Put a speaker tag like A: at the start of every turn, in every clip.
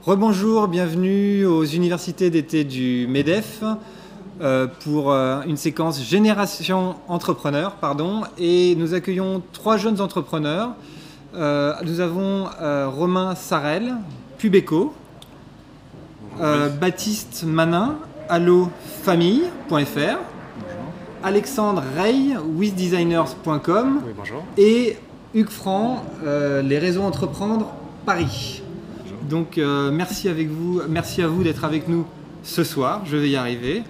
A: Rebonjour, bienvenue aux universités d'été du MEDEF pour une séquence Génération Entrepreneur, et nous accueillons 3 jeunes entrepreneurs. Nous avons Romain Sarel, Pubeco, Baptiste Manin, allofamille.fr, Alexandre Rey, wizdesigners.com et Hugues Franc, les réseaux Entreprendre Paris. Donc merci à vous d'être avec nous ce soir, je vais y arriver.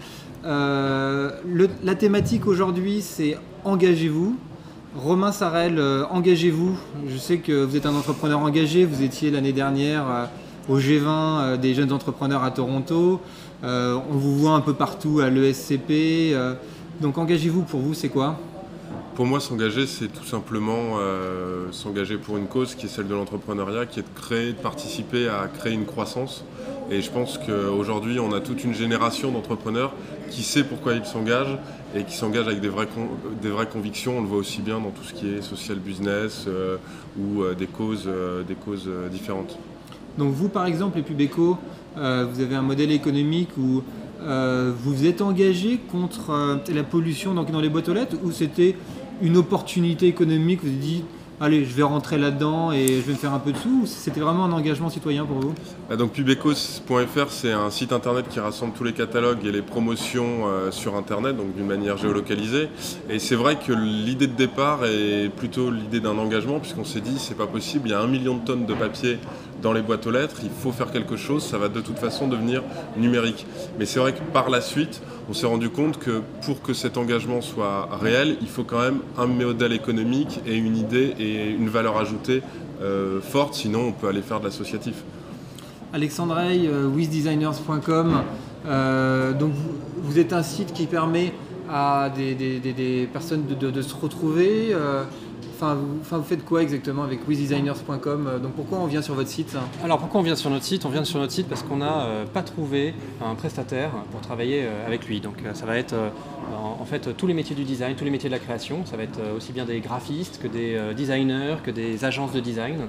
A: La thématique aujourd'hui c'est engagez-vous. Romain Sarel, engagez-vous. Je sais que vous êtes un entrepreneur engagé, vous étiez l'année dernière au G20 des jeunes entrepreneurs à Toronto. On vous voit un peu partout à l'ESCP. Donc engagez-vous, pour vous c'est quoi ?
B: Pour moi, s'engager, c'est tout simplement s'engager pour une cause qui est celle de l'entrepreneuriat, qui est de créer, de participer à créer une croissance. Et je pense qu'aujourd'hui, on a toute une génération d'entrepreneurs qui sait pourquoi ils s'engagent et qui s'engagent avec des vraies convictions. On le voit aussi bien dans tout ce qui est social business ou des causes différentes.
A: Donc vous, par exemple, les Pubeco, vous avez un modèle économique où vous vous êtes engagé contre la pollution dans les boîtes aux lettres, ou c'était une opportunité économique, vous avez dit allez, je vais rentrer là-dedans et je vais me faire un peu de sous, ou c'était vraiment un engagement citoyen pour vous ?
B: Donc Pubeco.fr, c'est un site internet qui rassemble tous les catalogues et les promotions sur internet, donc d'une manière géolocalisée. Et c'est vrai que l'idée de départ est plutôt l'idée d'un engagement, puisqu'on s'est dit c'est pas possible, il y a 1 million de tonnes de papier dans les boîtes aux lettres, il faut faire quelque chose, ça va de toute façon devenir numérique. Mais c'est vrai que par la suite, on s'est rendu compte que pour que cet engagement soit réel, il faut quand même un modèle économique et une idée et une valeur ajoutée forte, sinon on peut aller faire de l'associatif.
A: Alexandre Rey, wizdesigners.com, donc vous êtes un site qui permet à des personnes de se retrouver. Vous faites quoi exactement avec wizdesigners.com ? Donc pourquoi on vient sur votre site ?
C: Alors pourquoi on vient sur notre site ? On vient sur notre site parce qu'on n'a pas trouvé un prestataire pour travailler avec lui. Donc ça va être en fait tous les métiers du design, tous les métiers de la création. Ça va être aussi bien des graphistes que des designers, que des agences de design.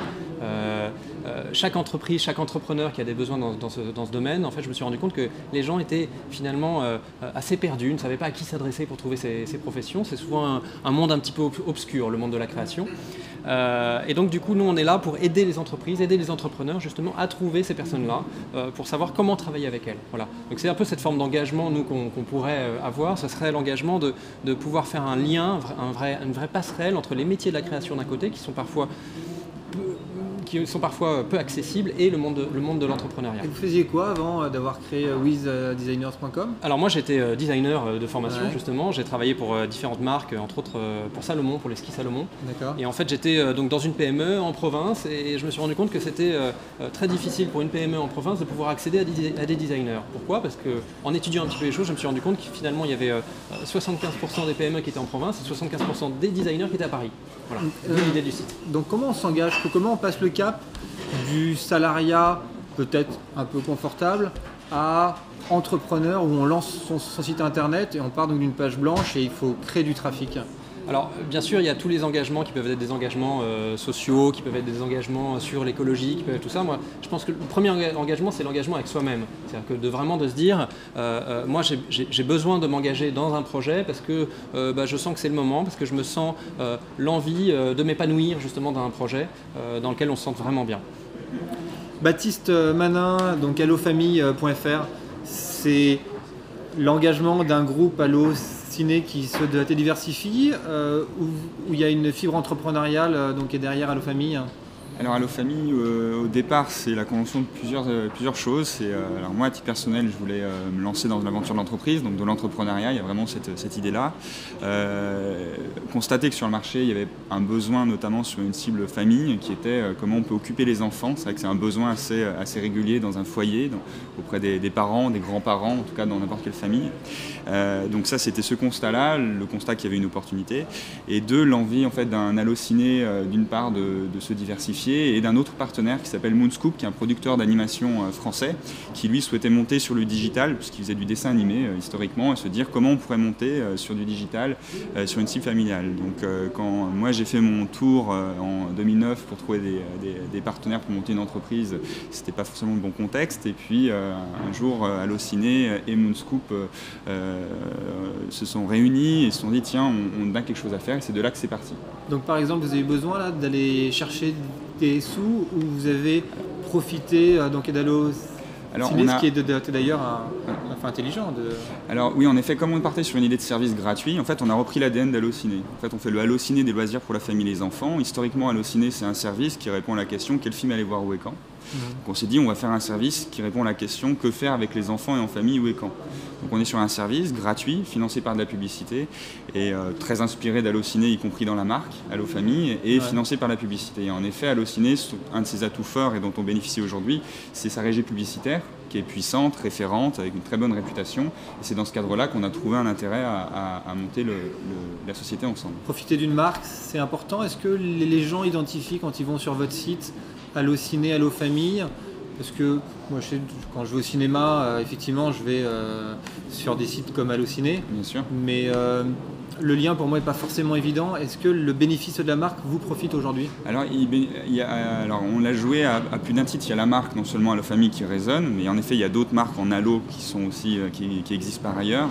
C: Chaque entreprise, chaque entrepreneur qui a des besoins dans ce domaine, en fait je me suis rendu compte que les gens étaient finalement assez perdus, ne savaient pas à qui s'adresser pour trouver ces professions. C'est souvent un monde un petit peu obscur, le monde de la création. Et donc du coup nous on est là pour aider les entreprises, aider les entrepreneurs justement à trouver ces personnes-là pour savoir comment travailler avec elles. Voilà. Donc c'est un peu cette forme d'engagement nous qu'on pourrait avoir, ce serait l'engagement de pouvoir faire un lien, une vraie passerelle entre les métiers de la création d'un côté qui sont parfois peu accessibles et le monde de l'entrepreneuriat.
A: Et vous faisiez quoi avant d'avoir créé wizdesigners.com ?
C: Alors moi j'étais designer de formation justement, j'ai travaillé pour différentes marques, entre autres pour Salomon, pour les skis Salomon.
A: D'accord.
C: Et en fait j'étais donc dans une PME en province et je me suis rendu compte que c'était très difficile pour une PME en province de pouvoir accéder à des designers. Pourquoi ? Parce qu'en étudiant un petit peu les choses, je me suis rendu compte que finalement il y avait 75% des PME qui étaient en province et 75% des designers qui étaient à Paris. Voilà, l'idée du site.
A: Donc comment on s'engage ? Comment on passe le cap du salariat peut-être un peu confortable à entrepreneur où on lance son site internet et on part donc d'une page blanche et il faut créer du trafic ?
C: Alors bien sûr il y a tous les engagements qui peuvent être des engagements sociaux, qui peuvent être des engagements sur l'écologie, qui peuvent être tout ça. Moi je pense que le premier engagement c'est l'engagement avec soi-même. C'est-à-dire que de se dire moi j'ai besoin de m'engager dans un projet parce que je sens que c'est le moment, parce que je me sens l'envie de m'épanouir justement dans un projet dans lequel on se sente vraiment bien.
A: Baptiste Manin, donc allofamille.fr, c'est l'engagement d'un groupe Allo Ciné qui se diversifie, où il y a une fibre entrepreneuriale donc, qui est derrière Allofamille.
D: Alors Allo Famille, au départ, c'est la conjonction de plusieurs choses. Alors moi, à titre personnel, je voulais me lancer dans l'aventure de l'entreprise, donc de l'entrepreneuriat. Il y a vraiment cette idée-là. Constater que sur le marché, il y avait un besoin, notamment sur une cible famille, qui était comment on peut occuper les enfants. C'est vrai que c'est un besoin assez régulier dans un foyer, auprès des parents, des grands-parents, en tout cas dans n'importe quelle famille. Donc ça, c'était ce constat-là, le constat qu'il y avait une opportunité. Et deux, l'envie en fait d'un Allociné, d'une part, de se diversifier, et d'un autre partenaire qui s'appelle Moonscoop, qui est un producteur d'animation français, qui lui souhaitait monter sur le digital, puisqu'il faisait du dessin animé historiquement, et se dire comment on pourrait monter sur du digital, sur une cible familiale. Donc quand moi j'ai fait mon tour en 2009 pour trouver des partenaires pour monter une entreprise, c'était pas forcément le bon contexte, et puis un jour Allociné et Moonscoop se sont réunis et se sont dit tiens, on a quelque chose à faire, et c'est de là que c'est parti.
A: Donc par exemple, vous avez eu besoin là d'aller chercher des sous, ou vous avez profité d'Allo Ciné, ce qui est d'ailleurs intelligent.
D: Alors oui, en effet, comme on partait sur une idée de service gratuit, en fait on a repris l'ADN d'Allo Ciné. En fait on fait le Allo Ciné des loisirs pour la famille et les enfants. Historiquement, Allo Ciné, c'est un service qui répond à la question quel film aller voir, où et quand. Donc on s'est dit on va faire un service qui répond à la question que faire avec les enfants et en famille, où et quand. Donc on est sur un service gratuit, financé par de la publicité, et très inspiré d'Allo Ciné, y compris dans la marque, Allo Famille, et financé par la publicité. Et en effet, Allo Ciné, un de ses atouts forts et dont on bénéficie aujourd'hui, c'est sa régie publicitaire, qui est puissante, référente, avec une très bonne réputation. Et c'est dans ce cadre-là qu'on a trouvé un intérêt à monter la société ensemble.
A: Profiter d'une marque, c'est important. Est-ce que les gens identifient quand ils vont sur votre site Allo Ciné, Allo Famille? Parce que moi, quand je vais au cinéma, effectivement, je vais sur des sites comme Allo Ciné.
D: Bien sûr.
A: Mais le lien pour moi n'est pas forcément évident. Est-ce que le bénéfice de la marque vous profite aujourd'hui?
D: Alors, on l'a joué à plus d'un titre. Il y a la marque, non seulement Allo Famille, qui résonne, mais en effet, il y a d'autres marques en Allo qui sont aussi qui existent par ailleurs.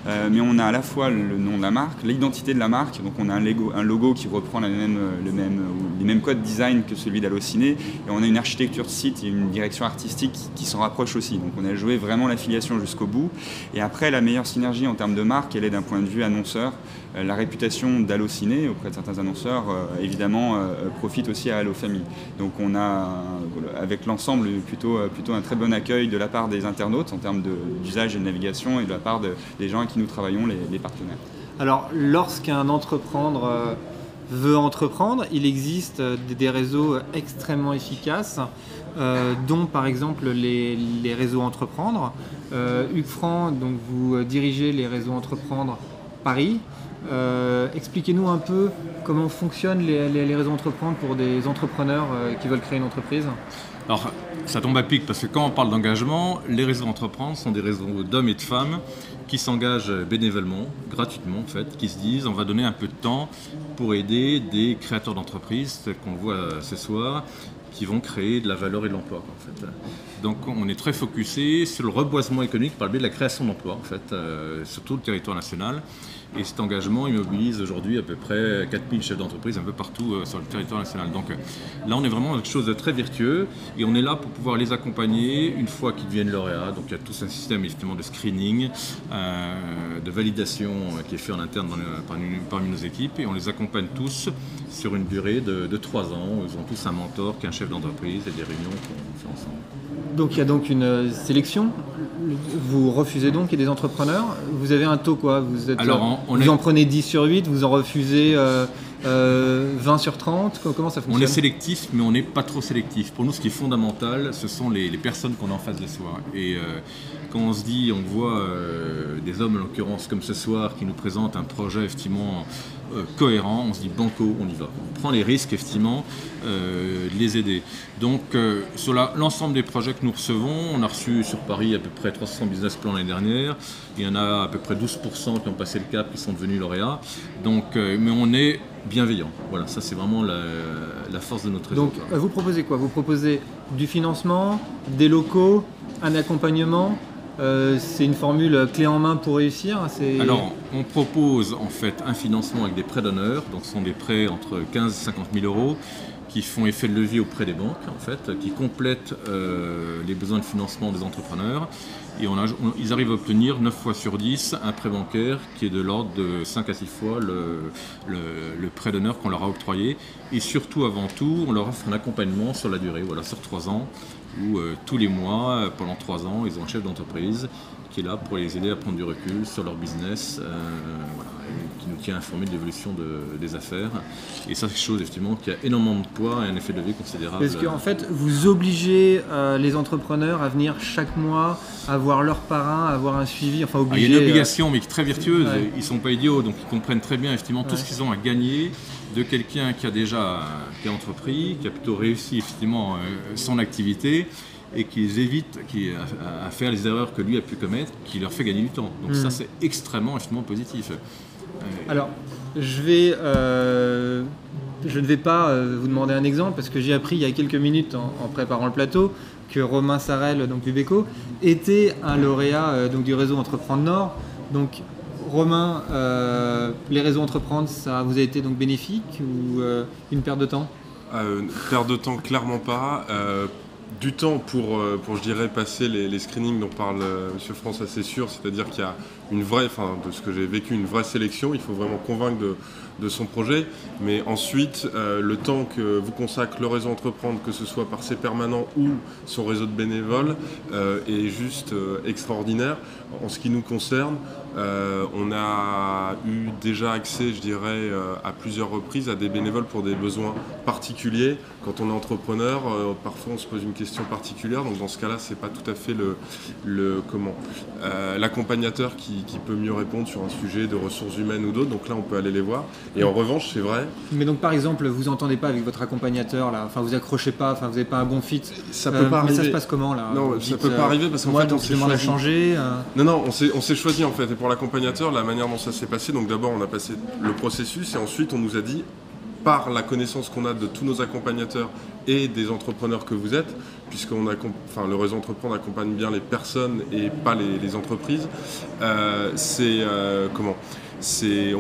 D: Mais on a à la fois le nom de la marque, l'identité de la marque. Donc, on a un logo qui reprend les mêmes codes design que celui d'Allo Ciné. Et on a une architecture de site et une direction artistique qui s'en rapproche aussi. Donc, on a joué vraiment l'affiliation jusqu'au bout. Et après, la meilleure synergie en termes de marque, elle est d'un point de vue annonceur. La réputation d'Allo Ciné auprès de certains annonceurs, évidemment, profite aussi à Allo Famille. Donc on a, avec l'ensemble, plutôt un très bon accueil de la part des internautes en termes d'usage et de navigation, et de la part des gens avec qui nous travaillons, les partenaires.
A: Alors, lorsqu'un entreprendre veut entreprendre, il existe des réseaux extrêmement efficaces, dont par exemple les réseaux Entreprendre. Hugues Franc, donc vous dirigez les réseaux Entreprendre Paris. Expliquez-nous un peu comment fonctionnent les réseaux Entreprendre pour des entrepreneurs qui veulent créer une entreprise.
E: Alors, ça tombe à pic parce que quand on parle d'engagement, les réseaux Entreprendre sont des réseaux d'hommes et de femmes qui s'engagent bénévolement, gratuitement en fait, qui se disent on va donner un peu de temps pour aider des créateurs d'entreprises, tels qu'on le voit ce soir, qui vont créer de la valeur et de l'emploi en fait. Donc on est très focusé sur le reboisement économique par le biais de la création d'emplois en fait, sur tout le territoire national. Et cet engagement, il mobilise aujourd'hui à peu près 4000 chefs d'entreprise un peu partout sur le territoire national. Donc là, on est vraiment dans quelque chose de très vertueux et on est là pour pouvoir les accompagner une fois qu'ils deviennent lauréats. Donc il y a tout un système justement de screening, de validation qui est fait en interne parmi nos équipes, et on les accompagne tous sur une durée de 3 ans. Ils ont tous un mentor qui est un chef d'entreprise et des réunions qu'on fait ensemble.
A: Donc il y a donc une sélection. Vous refusez donc des entrepreneurs. Vous avez un taux quoi? Vous en prenez 10 sur 8, vous en refusez 20 sur 30. Comment ça fonctionne?
E: On est sélectif, mais on n'est pas trop sélectif. Pour nous, ce qui est fondamental, ce sont les personnes qu'on a en face de soi. Et quand on se dit, on voit des hommes, en l'occurrence comme ce soir, qui nous présentent un projet effectivement cohérent, on se dit banco, on y va. On prend les risques effectivement de les aider. Donc sur l'ensemble des projets que nous recevons, on a reçu sur Paris à peu près 300 business plans l'année dernière. Il y en a à peu près 12% qui ont passé le cap, qui sont devenus lauréats. Donc, mais on est bienveillant. Voilà, ça c'est vraiment la force de notre réseau.
A: Donc vous proposez quoi? Vous proposez du financement, des locaux, un accompagnement? C'est une formule clé en main pour réussir?
E: Alors, on propose en fait un financement avec des prêts d'honneur, donc ce sont des prêts entre 15 et 50 000 euros, qui font effet de levier auprès des banques, en fait, qui complètent les besoins de financement des entrepreneurs. Et ils arrivent à obtenir 9 fois sur 10 un prêt bancaire qui est de l'ordre de 5 à 6 fois le prêt d'honneur qu'on leur a octroyé. Et surtout, avant tout, on leur offre un accompagnement sur la durée, voilà, sur 3 ans, où tous les mois, pendant 3 ans, ils ont un chef d'entreprise qui est là pour les aider à prendre du recul sur leur business, voilà, qui nous tient informés de l'évolution des affaires. Et ça, c'est quelque chose effectivement qui a énormément de poids et un effet de levier considérable.
A: Parce qu'en fait, vous obligez les entrepreneurs à venir chaque mois, à voir leur parrain, à avoir un suivi, enfin obligé.
E: Il y a une obligation, mais qui est très vertueuse. Ils ne sont pas idiots, donc ils comprennent très bien effectivement tout ce qu'ils ont à gagner de quelqu'un qui a déjà entrepris, qui a plutôt réussi effectivement son activité, et qu'ils évitent à faire les erreurs que lui a pu commettre, qui leur fait gagner du temps. Donc ça, c'est extrêmement positif.
A: Alors, je ne vais pas vous demander un exemple, parce que j'ai appris il y a quelques minutes en préparant le plateau que Romain Sarel, donc du Béco, était un lauréat donc, du réseau Entreprendre Nord. Donc, Romain, les réseaux Entreprendre, ça vous a été donc bénéfique ou une perte de temps?
B: Perte de temps, clairement pas. Du temps pour je dirais, passer les screenings dont parle M. France, c'est sûr, c'est-à-dire qu'il y a une vraie, enfin de ce que j'ai vécu, une vraie sélection, il faut vraiment convaincre de son projet, mais ensuite le temps que vous consacre le réseau Entreprendre, que ce soit par ses permanents ou son réseau de bénévoles, est juste extraordinaire. En ce qui nous concerne, on a eu déjà accès, je dirais, à plusieurs reprises à des bénévoles pour des besoins particuliers. Quand on est entrepreneur, parfois on se pose une question particulière, donc dans ce cas-là, c'est pas tout à fait l'accompagnateur qui peut mieux répondre sur un sujet de ressources humaines ou d'autres, donc là on peut aller les voir. Et en revanche, c'est vrai.
A: Mais donc par exemple, vous entendez pas avec votre accompagnateur là, enfin vous accrochez pas, enfin vous n'avez pas un bon fit.
B: Ça peut pas arriver.
A: Mais ça se passe comment là?
B: Non, ça peut pas arriver parce qu'en fait,
A: donc on demande à changer.
B: Non, on s'est choisi en fait. Et pour l'accompagnateur, la manière dont ça s'est passé, donc d'abord on a passé le processus et ensuite on nous a dit, par la connaissance qu'on a de tous nos accompagnateurs et des entrepreneurs que vous êtes, puisque le réseau Entreprendre accompagne bien les personnes et pas les entreprises, on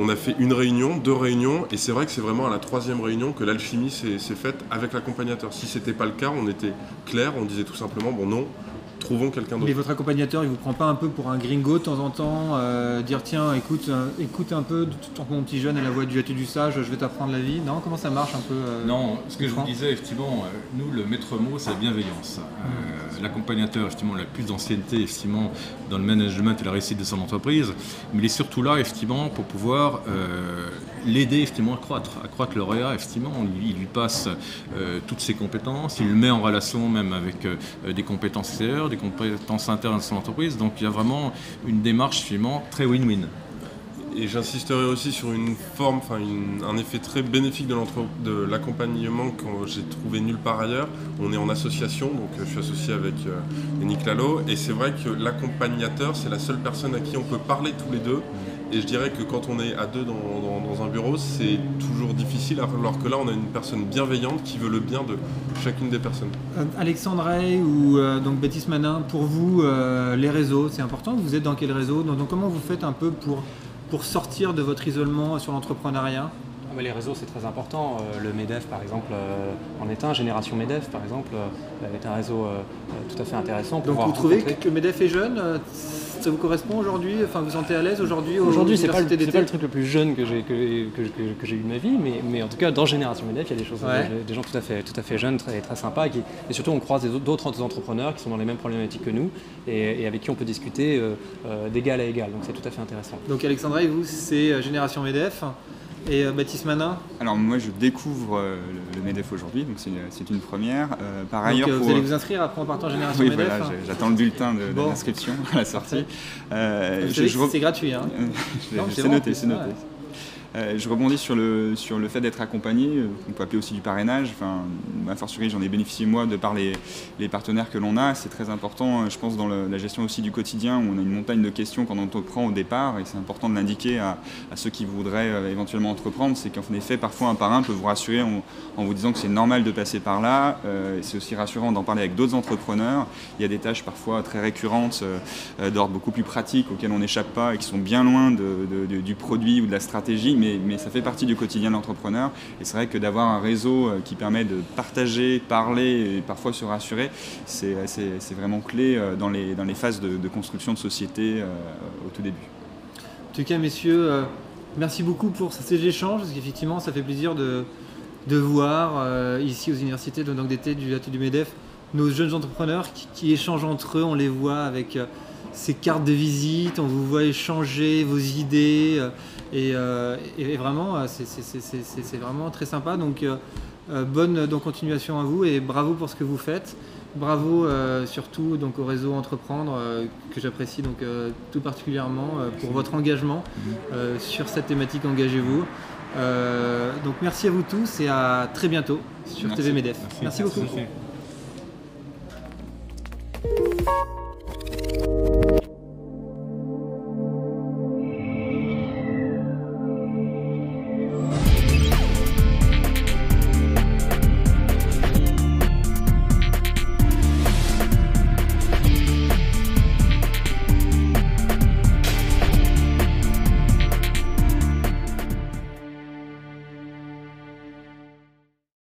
B: a fait une réunion, 2 réunions, et c'est vrai que c'est vraiment à la 3e réunion que l'alchimie s'est faite avec l'accompagnateur. Si c'était pas le cas, on était clair, on disait tout simplement, bon non, trouvons quelqu'un d'autre.
A: Mais votre accompagnateur, il vous prend pas un peu pour un gringo de temps en temps, dire tiens, écoute un peu, mon petit jeune a la voix du du sage, je vais t'apprendre la vie. Non, comment ça marche un peu
E: Non, ce que je vous disais, effectivement, nous, le maître mot, c'est la bienveillance. L'accompagnateur, effectivement, la plus d'ancienneté, effectivement, dans le management et la réussite de son entreprise, mais il est surtout là, effectivement, pour pouvoir l'aider, effectivement, à croître le lauréat, effectivement. Il lui passe toutes ses compétences, il le met en relation même avec des compétences extérieures, des compétences internes de son entreprise, donc il y a vraiment une démarche finalement très win-win.
B: Et j'insisterai aussi sur une forme, un effet très bénéfique de l'accompagnement que j'ai trouvé nulle part ailleurs. On est en association, donc je suis associé avec Yannick Lalo, et c'est vrai que l'accompagnateur, c'est la seule personne à qui on peut parler tous les deux. Et je dirais que quand on est à 2 dans un bureau, c'est toujours difficile, alors que là, on a une personne bienveillante qui veut le bien de chacune des personnes.
A: Alexandre Rey ou donc Baptiste Manin, pour vous, les réseaux, c'est important? Vous êtes dans quel réseau? Donc comment vous faites un peu pour sortir de votre isolement sur l'entrepreneuriat?
C: Les réseaux, c'est très important. Le MEDEF, par exemple, en est un. Génération MEDEF, par exemple, est un réseau tout à fait intéressant.
A: Donc vous trouvez que MEDEF est jeune? Ça vous correspond aujourd'hui? Enfin, vous vous sentez à l'aise aujourd'hui?
C: Aujourd'hui, c'est pas le truc le plus jeune que j'ai eu de ma vie, mais en tout cas, dans Génération MEDEF, il y a des choses, des gens tout à fait jeunes, très, très sympas, et surtout, on croise d'autres entrepreneurs qui sont dans les mêmes problématiques que nous, et avec qui on peut discuter d'égal à égal. Donc, c'est tout à fait intéressant.
A: Donc, Alexandre Rey, vous, c'est Génération MEDEF. Et Baptiste Manin?
D: Alors moi je découvre le MEDEF aujourd'hui, donc c'est une première. Par ailleurs,
A: vous allez vous inscrire après en partant Génération MEDEF?
D: Oui, voilà, j'attends le bulletin d'inscription à la sortie.
A: C'est gratuit, hein?
D: C'est noté. Je rebondis sur le fait d'être accompagné, on peut appeler aussi du parrainage. Enfin, a fortiori, j'en ai bénéficié moi de par les partenaires que l'on a. C'est très important, je pense, dans la gestion aussi du quotidien, où on a une montagne de questions qu'on entreprend au départ, et c'est important de l'indiquer à ceux qui voudraient éventuellement entreprendre. C'est qu'en effet, parfois un parrain peut vous rassurer en vous disant que c'est normal de passer par là. C'est aussi rassurant d'en parler avec d'autres entrepreneurs. Il y a des tâches parfois très récurrentes, d'ordre beaucoup plus pratique, auxquelles on n'échappe pas et qui sont bien loin du produit ou de la stratégie, mais ça fait partie du quotidien de l'entrepreneur. Et c'est vrai que d'avoir un réseau qui permet de partager, parler et parfois se rassurer, c'est vraiment clé dans les phases de construction de société au tout début.
A: En tout cas, messieurs, merci beaucoup pour ces échanges, parce qu'effectivement, ça fait plaisir de voir ici aux universités de d'été du MEDEF nos jeunes entrepreneurs qui échangent entre eux. On les voit avec ces cartes de visite, on vous voit échanger vos idées et vraiment, c'est vraiment très sympa. Donc, bonne continuation à vous et bravo pour ce que vous faites. Bravo surtout donc, au réseau Entreprendre que j'apprécie donc, tout particulièrement pour votre engagement sur cette thématique Engagez-vous. Donc merci à vous tous et à très bientôt sur TV MEDEF. Merci beaucoup.
E: Merci.